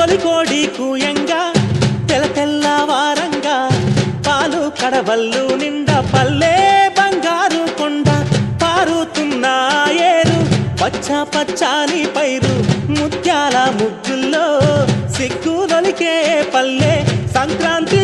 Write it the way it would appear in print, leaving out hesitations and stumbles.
తొలికోడి కూయంగా తెల్ల తెల్లవారంగా పాలు కడవల్లు నిండా పల్లె బంగారు కొండ పారుతున్న ఏరు పచ్చ పచ్చాని పైరు ముత్యాల ముగ్గుల్లో సిగ్గులొలికే పల్లె సంక్రాంతి